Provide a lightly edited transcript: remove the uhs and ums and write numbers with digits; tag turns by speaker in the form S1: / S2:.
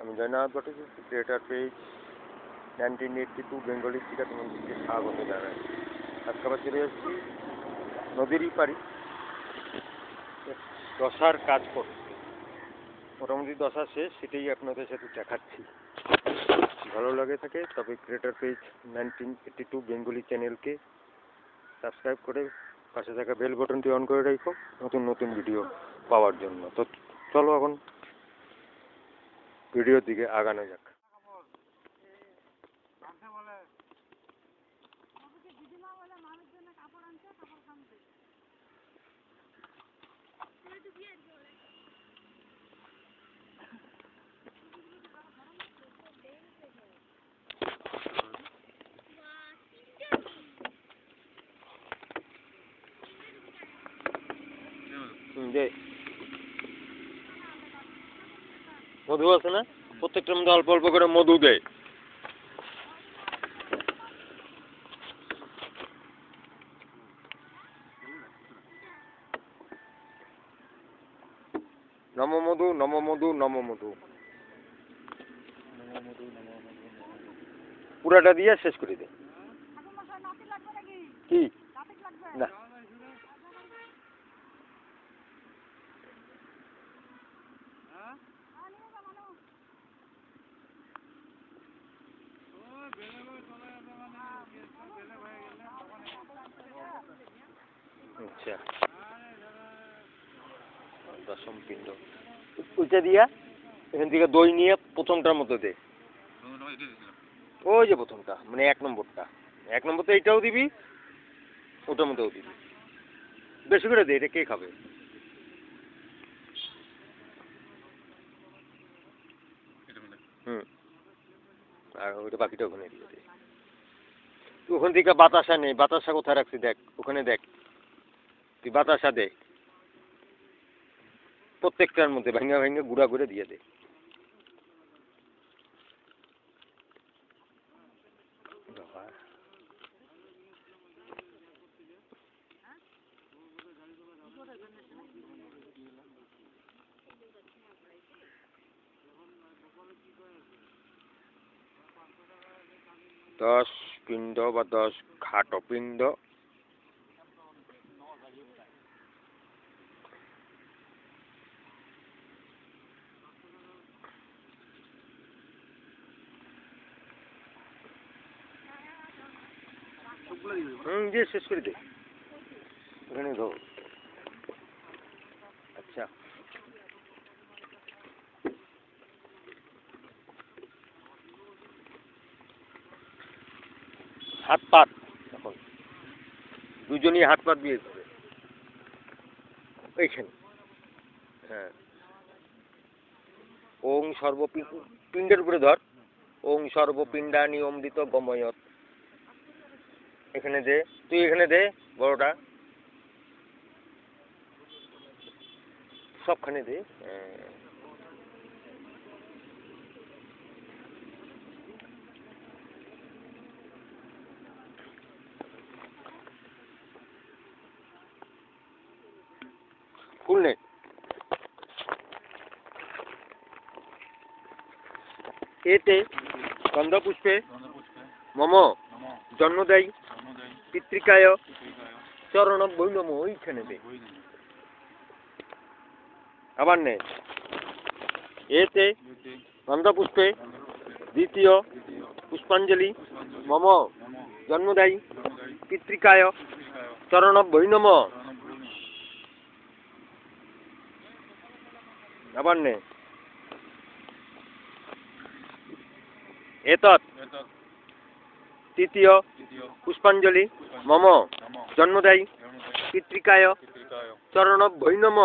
S1: আমি Joynath Bhattacharya, creator page 1982 Bengali থেকে তোমাদেরকে স্বাগত জানাই। আজকে আবার চলে যাচ্ছি নদীরই পাড়ি দশার কাজ করতে। মোটামুটি দশা শেষ, সেটাই আপনাদের সাথে দেখাচ্ছি। ভালো লাগে থাকে তবে ক্রিয়েটার পেজ 1982 বেঙ্গলি চ্যানেলকে সাবস্ক্রাইব করে পাশে থাকা বেল বাটনটি অন করে রাখো নতুন নতুন ভিডিও পাওয়ার জন্য। তো চলো এখন ভিডিওর দিকে আগানো যাক। মধু আছে না, প্রত্যেকটার মধ্যে অল্প অল্প করে মধু দেয়। নমমধু নমমধু নমমধু পুরাটা দিয়ে শেষ করে দে। কি না আচ্ছা, দশম পিণ্ড ওইটা দিয়া এখান থেকে দই নিয়ে প্রথমটার মধ্যে দে। ওই যে প্রথমটা মানে 1 নম্বরটা, 1 নম্বরটা এইটাও দিবি, ওটার মধ্যেও দিবি। বেশি করে দে, এটা কে খাবে? আর ওইটা বাকিটা ওখানে দিয়ে দে। ওখান থেকে বাতাসা নেই, বাতাসা কোথায় রাখছি দেখ, ওখানে দেখ, তুই বাতাসা দে প্রত্যেকটার মধ্যে ভেঙে ভেঙে গুঁড়া করে দিয়ে দে। দশ পিণ্ড বা 10 ঘাট পিণ্ড দিয়ে শেষ করে দে ওখানে ধর। আচ্ছা, হাত পাত এখন দুজনই হাত পাত দিয়ে দেবে এইখানে। হ্যাঁ, ওং সর্বপিণ্ডের উপরে ধর। ওং সর্বপিণ্ডানি অমৃত গময়ত। এখানে দে, তুই এখানে দে বড়টা, সবখানে দে। ফুল নে। এতে গন্ধপুষ্পে মম জন্মদায়ী পিতৃকায় চরণ বৈনম, ওইখানে দে। আবার নে। এতে গন্ধপুষ্পে দ্বিতীয় পুষ্পাঞ্জলি মম জন্মদায়ী পিতৃকায় চরণ বৈনম। আবার নে। এতৎ তৃতীয় পুষ্পাঞ্জলি মম জন্মদায়ী পিতৃকায় চরণ বৈনম।